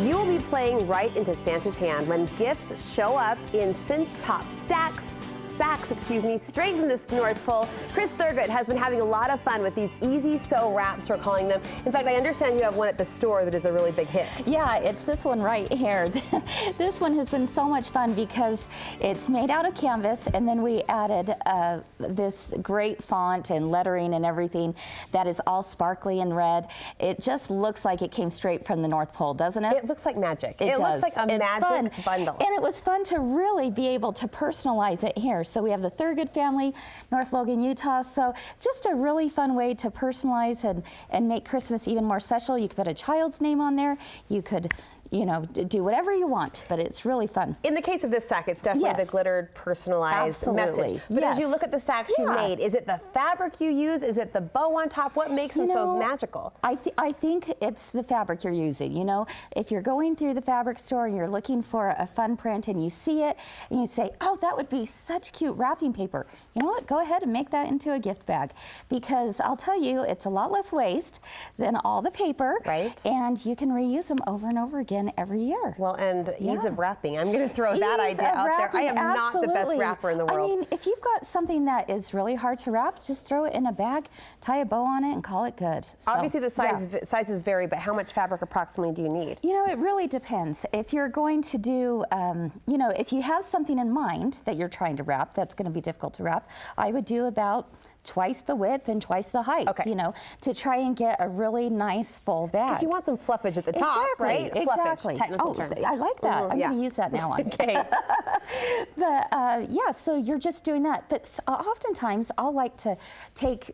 You will be playing right into Santa's hand when gifts show up in cinched top sacks, straight from the North Pole. Chris Thurgood has been having a lot of fun with these easy sew wraps, we're calling them. In fact, I understand you have one at the store that is a really big hit. Yeah, it's this one right here. This one has been so much fun because it's made out of canvas, and then we added this great font and lettering and everything that is all sparkly and red. It just looks like it came straight from the North Pole, doesn't it? It looks like magic. It looks like a magic bundle. And it was fun to really be able to personalize it here. So we have the Thurgood family, North Logan, Utah. So just a really fun way to personalize and make Christmas even more special. You could put a child's name on there. You could, you know, do whatever you want, but it's really fun. In the case of this sack, it's definitely the glittered, personalized message. But as you look at the sacks you made, is it the fabric you use? Is it the bow on top? What makes them so magical? I think it's the fabric you're using. You know, if you're going through the fabric store and you're looking for a fun print and you see it and you say, oh, that would be such cute wrapping paper. You know what? Go ahead and make that into a gift bag, because I'll tell you, it's a lot less waste than all the paper. Right. And you can reuse them over and over again every year. Well, and ease of wrapping. I'm going to throw that idea out there. I am not the best wrapper in the world. I mean, if you've got something that is really hard to wrap, just throw it in a bag, tie a bow on it, and call it good. So, obviously, the sizes vary, but how much fabric approximately do you need? You know, it really depends. If you're going to do, you know, if you have something in mind that you're trying to wrap, that's going to be difficult to wrap, I would do about twice the width and twice the height, you know, to try and get a really nice full bag. Because you want some fluffage at the top, right? Exactly. Fluffage, technical term. I like that. I'm going to use that now on. Okay. But yeah, so you're just doing that. But oftentimes I'll like to take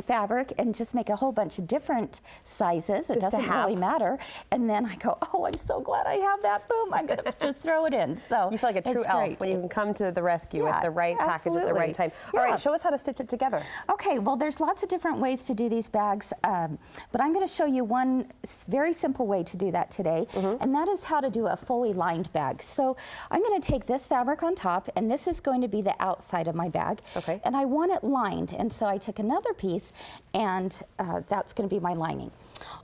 fabric and just make a whole bunch of different sizes. It doesn't really matter. And then I go, oh, I'm so glad I have that. Boom, I'm going to just throw it in. So you feel like a true elf when you can come to the rescue with the right package at the right time. All right, show us how to stitch it together. Okay, well, there's lots of different ways to do these bags, but I'm going to show you one very simple way to do that today, and that is how to do a fully lined bag. So I'm going to take this fabric on top, and this is going to be the outside of my bag, and I want it lined, and so I took another piece, and that's going to be my lining.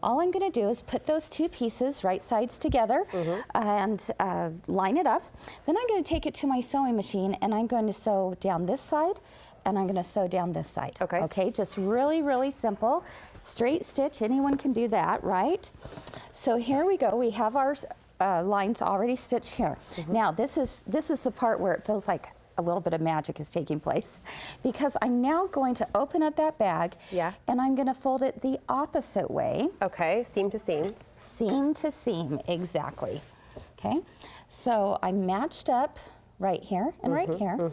All I'm going to do is put those two pieces right sides together and line it up. Then I'm going to take it to my sewing machine, and I'm going to sew down this side, and I'm going to sew down this side. Okay, just really, really simple. Straight stitch, anyone can do that, right? So here we go. We have our lines already stitched here. Now this is the part where it feels like a little bit of magic is taking place, because I'm now going to open up that bag and I'm going to fold it the opposite way. Okay, seam to seam. Seam to seam, exactly. Okay, so I'm matched up right here and right here.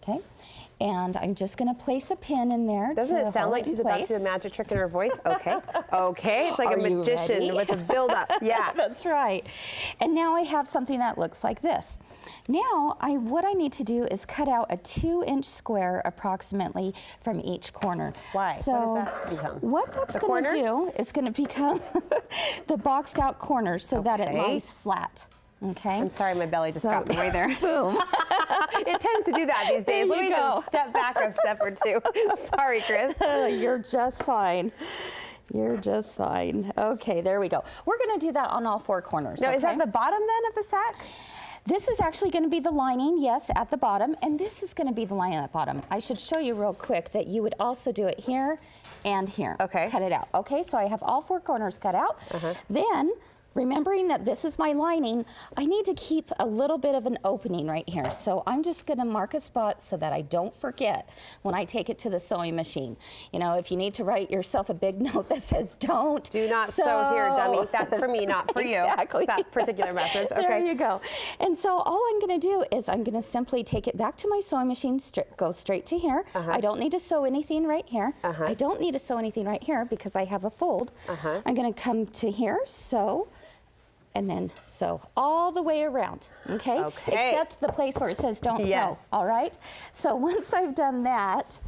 Okay, and I'm just going to place a pin in there. Doesn't it sound like she's about to do a magic trick in her voice? Okay. Okay. It's like a magician with a build-up. Yeah. That's right. And now I have something that looks like this. Now, what I need to do is cut out a 2-inch square approximately from each corner. Why? So what does that become? What that's going to do is going to become the boxed out corner so that it lies flat. Okay. I'm sorry, my belly just got way there. Boom. It tends to do that these days. Let me just step back a step or two. Sorry, Chris. You're just fine. You're just fine. Okay, there we go. We're going to do that on all 4 corners. Now, is that the bottom then of the sack? This is actually going to be the lining, yes, at the bottom, and this is going to be the lining at the bottom. I should show you real quick that you would also do it here and here. Okay. Cut it out. Okay, so I have all 4 corners cut out. Then, remembering that this is my lining, I need to keep a little bit of an opening right here. So I'm just going to mark a spot so that I don't forget when I take it to the sewing machine. You know, if you need to write yourself a big note that says, don't do not sew here, dummy. That's for me, not for you. Exactly. That particular message. Okay. There you go. And so all I'm going to do is I'm going to simply take it back to my sewing machine, go straight to here. I don't need to sew anything right here. I don't need to sew anything right here because I have a fold. I'm going to come to here, sew, and then sew all the way around, okay? Except the place where it says don't sew, all right? So once I've done that,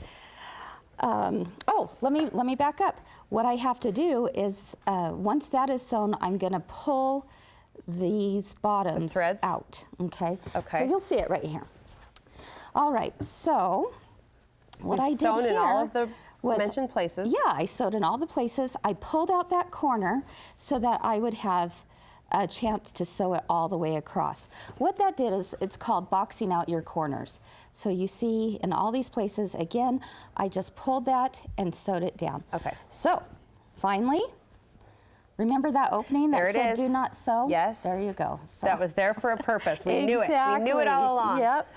let me back up. What I have to do is, once that is sewn, I'm gonna pull these bottoms out, okay? So you'll see it right here. All right, so what I did here in all of the mentioned places. Yeah, I sewed in all the places. I pulled out that corner so that I would have a chance to sew it all the way across. What that did is it's called boxing out your corners. So you see in all these places, again, I just pulled that and sewed it down. Okay. So finally, remember that opening that said do not sew? Yes. There you go. So that was there for a purpose. We knew it. exactly. We knew it all along. Yep.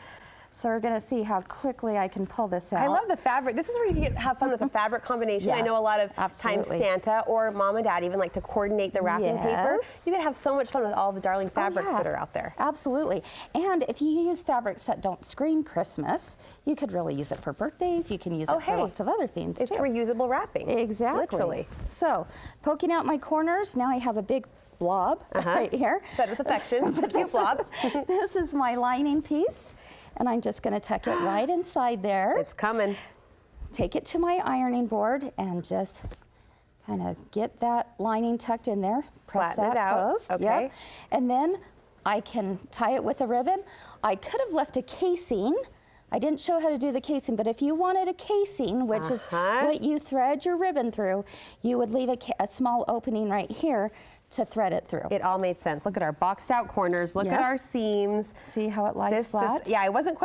So we're going to see how quickly I can pull this out. I love the fabric. This is where you can have fun with the fabric combination. Yeah, I know a lot of times absolutely. Santa or mom and dad even like to coordinate the wrapping paper. Yes. You could have so much fun with all the darling fabrics yeah, that are out there. Absolutely. And if you use fabrics that don't scream Christmas, you could really use it for birthdays. You can use it for lots of other things It's too. reusable wrapping. Exactly. Literally. So poking out my corners, now I have a big blob right here. Fed with affection. It's a cute blob. This is my lining piece, and I'm just going to tuck it right inside there. It's coming. Take it to my ironing board and just kind of get that lining tucked in there. Press Flatten it that out. closed. Okay. Yep. And then I can tie it with a ribbon. I could have left a casing. I didn't show how to do the casing, but if you wanted a casing, which is what you thread your ribbon through, you would leave a small opening right here to thread it through. It all made sense. Look at our boxed out corners. Look at our seams. See how it lies flat? Yeah, I wasn't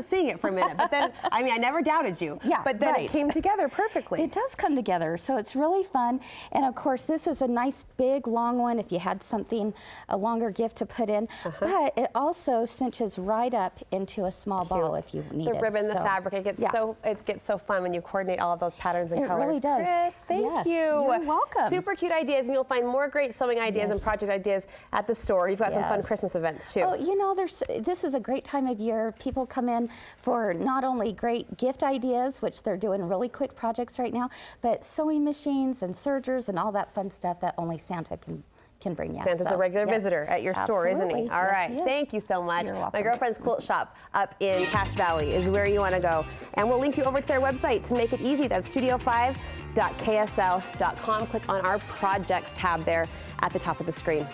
seeing it for a minute, but then, I mean, I never doubted you. Yeah, but then it came together perfectly. It does come together, so it's really fun. And of course, this is a nice big long one if you had something, a longer gift to put in, but it also cinches right up into a small ball if you need it. The ribbon, the fabric, it gets so fun when you coordinate all of those patterns and colors. It really does. Chris, thank you. You're welcome. Super cute ideas, and you'll find more great sewing ideas and project ideas at the store. You've got some fun Christmas events too. Oh, you know, this is a great time of year. People come in for not only great gift ideas, which they're doing really quick projects right now, but sewing machines and sergers and all that fun stuff that only Santa can bring you. Santa's a regular visitor at your store, isn't he? All right. He is. Thank you so much. You're welcome. My Girlfriend's Quilt Shop up in Cache Valley is where you want to go. And we'll link you over to their website to make it easy. That's studio5.ksl.com. Click on our projects tab there at the top of the screen.